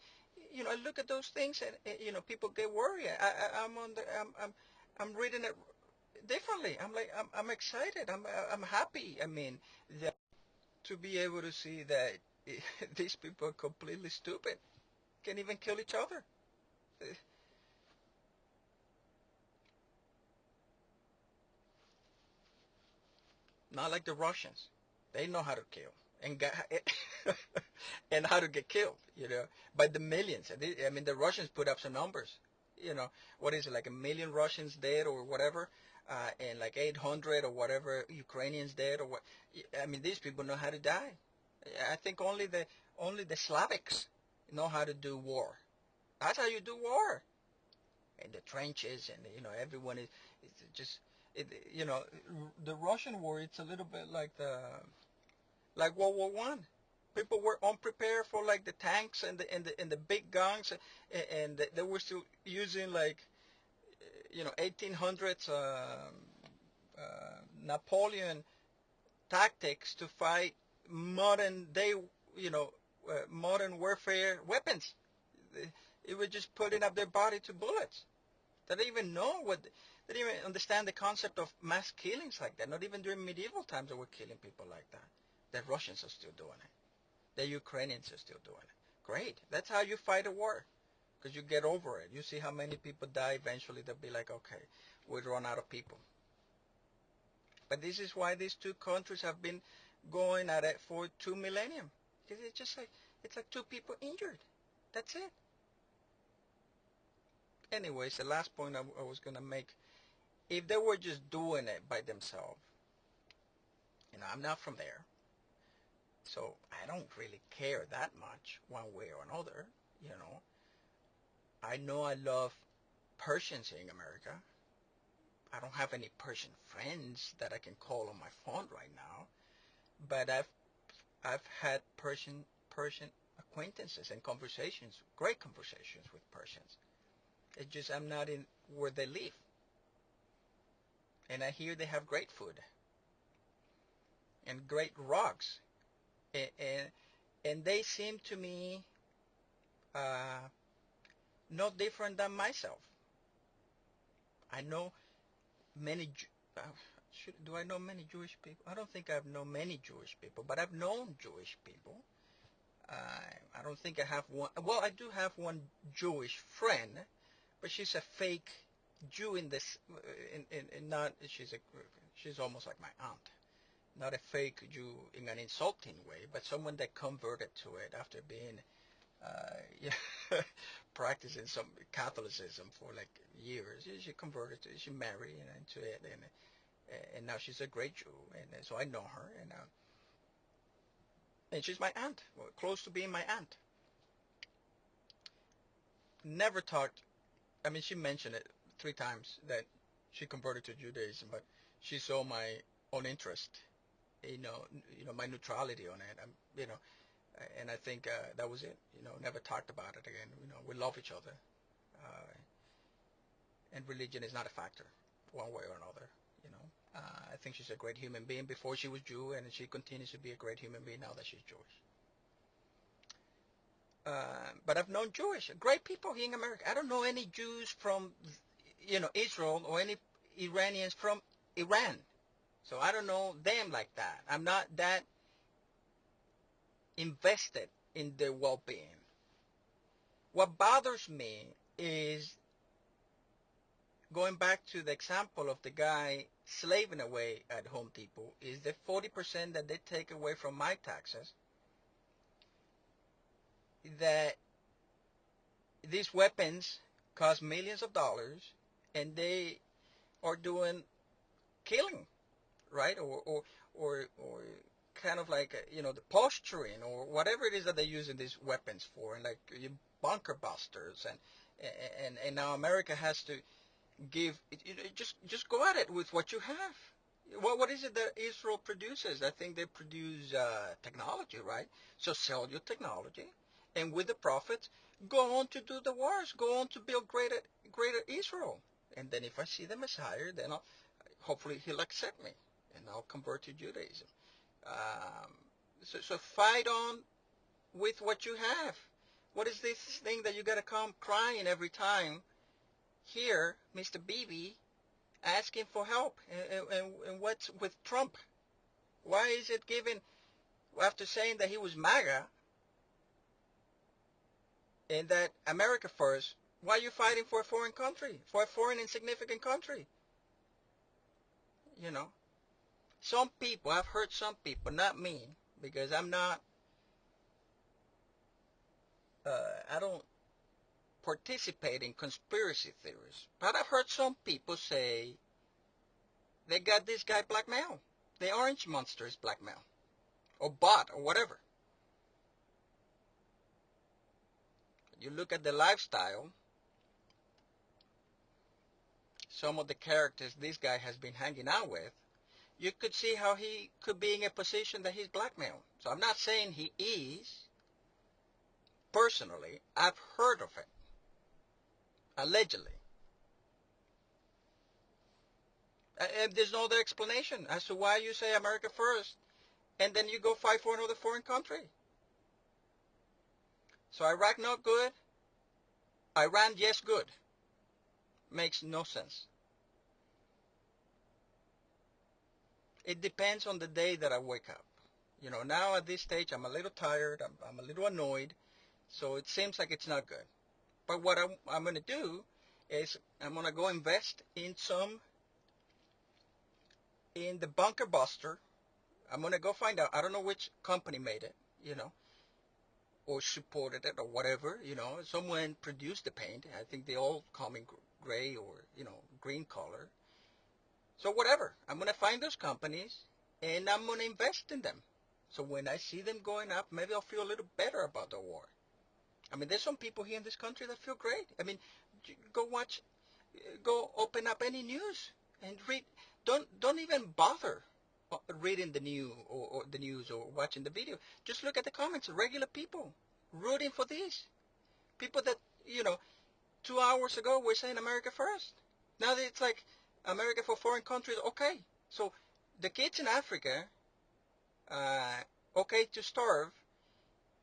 I look at those things and people get worried. I'm on the, I'm reading it differently. I'm like, I'm excited. I'm happy. I mean, that to be able to see that these people are completely stupid, can't even kill each other. Not like the Russians. They know how to kill. and got and how to get killed, by the millions. I mean, the Russians put up some numbers. What is it, like a million Russians dead or whatever, and like 800 or whatever Ukrainians dead or what? I mean, these people know how to die. I think only the Slavics know how to do war. That's how you do war. In the trenches, and everyone is just it. The Russian war. It's a little bit like World War One. People were unprepared for like the tanks and the big guns, and they were still using like 1800s Napoleon tactics to fight modern day modern warfare weapons. It was just putting up their body to bullets. They didn't even know they didn't even understand the concept of mass killings like that. Not even during medieval times they were killing people like that. The Russians are still doing it. The Ukrainians are still doing it. Great. That's how you fight a war. Because you get over it. You see how many people die. Eventually they'll be like, okay, we'll run out of people. But this is why these two countries have been going at it for 2 millennia. Because it's like two people injured. That's it. Anyways, the last point I was going to make, if they were just doing it by themselves, I'm not from there, so I don't really care that much one way or another. You know, I know I love Persians in America. I don't have any Persian friends that I can call on my phone right now, but I've had Persian acquaintances and conversations, great conversations with Persians. It's just I'm not in where they live, and I hear they have great food and great rocks, and and they seem to me uh, no different than myself. I know many. Do I know many Jewish people? I don't think I've known many Jewish people, but I've known Jewish people. I don't think I have one. Well, I do have one Jewish friend, but she's a fake Jew in this. In not she's almost like my aunt. Not a fake Jew in an insulting way, but someone that converted to it after being yeah, practicing some Catholicism for like years. She converted to it. She married into it, and now she's a great Jew, and so I know her, and she's my aunt, well, close to being my aunt. Never talked. I mean, she mentioned it 3 times that she converted to Judaism, but she saw my own interest, my neutrality on it. And I think that was it. Never talked about it again. We love each other, and religion is not a factor, one way or another. You know, I think she's a great human being before she was Jew, and she continues to be a great human being now that she's Jewish. But I've known Jewish, great people here in America. I don't know any Jews from, Israel or any Iranians from Iran. So I don't know them like that. I'm not that invested in their well-being. What bothers me is going back to the example of the guy slaving away at Home Depot, is the 40% that they take away from my taxes, that these weapons cost millions of dollars, and they are doing killing, right? Or kind of like the posturing or whatever it is that they're using these weapons for, and like bunker busters, and now America has to give just go at it with what you have. What is it that Israel produces? I think they produce technology, right? So sell your technology, and with the profits, go on to do the wars. Go on to build greater Israel. And then if I see the Messiah, then hopefully he'll accept me, and I'll convert to Judaism. Um, so fight on with what you have. What is this thing that you got to come crying every time here, Mr. Beebe, asking for help? And what's with Trump? Why is it given, after saying that he was MAGA and that America first, why are you fighting for a foreign country, for a foreign insignificant country? You know, some people, I've heard some people, not me, because I'm not, I don't participate in conspiracy theories. But I've heard some people say they got this guy blackmailed. The orange monster is blackmail or bot or whatever. You look at the lifestyle, some of the characters this guy has been hanging out with, you could see how he could be in a position that he's blackmailed. So I'm not saying he is. Personally, I've heard of it. Allegedly. And there's no other explanation as to why you say America first and then you go fight for another foreign country. So Iraq not good. Iran yes good. Makes no sense. It depends on the day that I wake up. You know, now at this stage I'm a little tired. I'm a little annoyed. So it seems like it's not good. But what I'm going to do is I'm going to go invest in in the bunker buster. I'm going to go find out. I don't know which company made it, you know, or supported it or whatever, you know. Someone produced the paint. I think they all come in gray or, you know, green color. So whatever. I'm going to find those companies and I'm going to invest in them. So when I see them going up, maybe I'll feel a little better about the war. I mean, there's some people here in this country that feel great. I mean, go watch, go open up any news and read. Don't even bother reading the news or the news or watching the video. Just look at the comments. Regular people rooting for these people that, you know, 2 hours ago were saying America first. Now it's like America for foreign countries. Okay, so the kids in Africa, okay to starve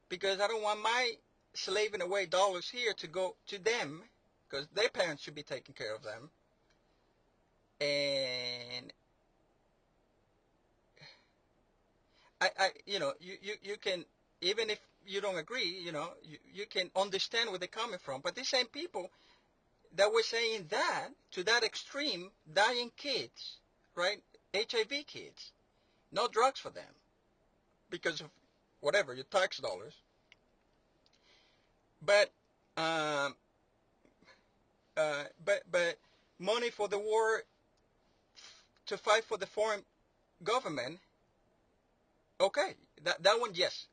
because I don't want my slaving away dollars here to go to them because their parents should be taking care of them. And you know, you can, even if you don't agree, you know, you can understand where they're coming from. But these same people that were saying that to that extreme, dying kids, right? HIV kids, no drugs for them because of whatever, your tax dollars. But um, but money for the war to fight for the foreign government. Okay, that one, yes.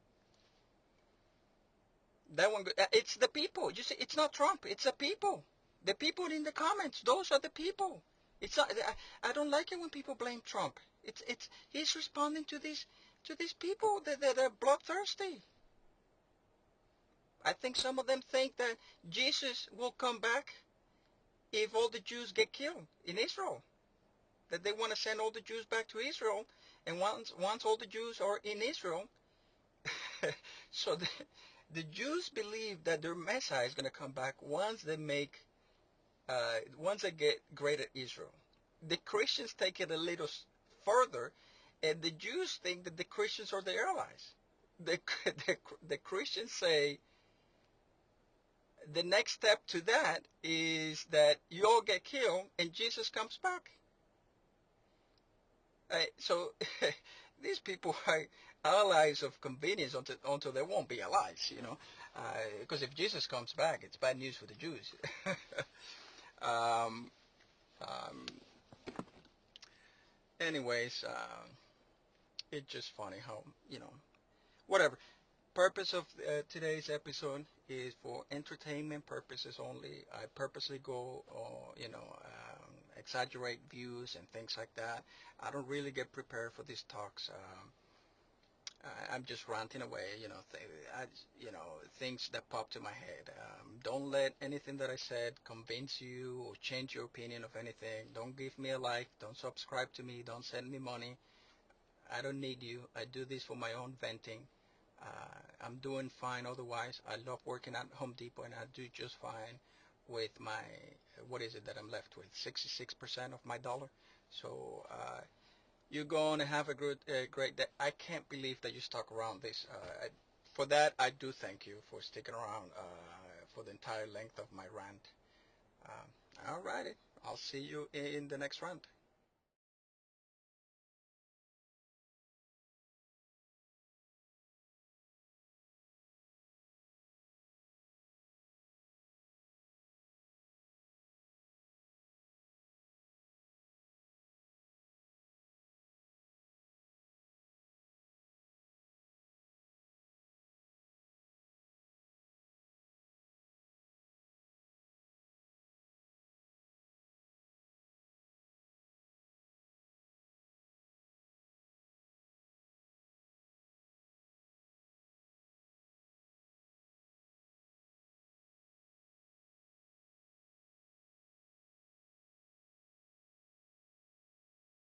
That one, it's the people. You see, it's not Trump. It's the people. The people in the comments. Those are the people. It's not, I don't like it when people blame Trump. He's responding to these people that are bloodthirsty. I think some of them think that Jesus will come back if all the Jews get killed in Israel. That they want to send all the Jews back to Israel, and once all the Jews are in Israel, so the Jews believe that their Messiah is going to come back once they get greater Israel. The Christians take it a little further, and the Jews think that the Christians are their allies. The, the Christians say the next step to that is that you all get killed and Jesus comes back. So these people are allies of convenience until they won't be allies, you know. Because if Jesus comes back, it's bad news for the Jews. um, um, anyways, it's just funny how, you know, whatever. Purpose of today's episode is for entertainment purposes only. I purposely go, exaggerate views and things like that. I don't really get prepared for these talks. I'm just ranting away, you know, things that pop to my head. Don't let anything that I said convince you or change your opinion of anything. Don't give me a like. Don't subscribe to me. Don't send me money. I don't need you. I do this for my own venting. I'm doing fine otherwise. I love working at Home Depot and I do just fine with my, what is it that I'm left with? 66% of my dollar. So you're going to have a great day. I can't believe that you stuck around this. For that, I do thank you for sticking around for the entire length of my rant. All righty. I'll see you in the next rant.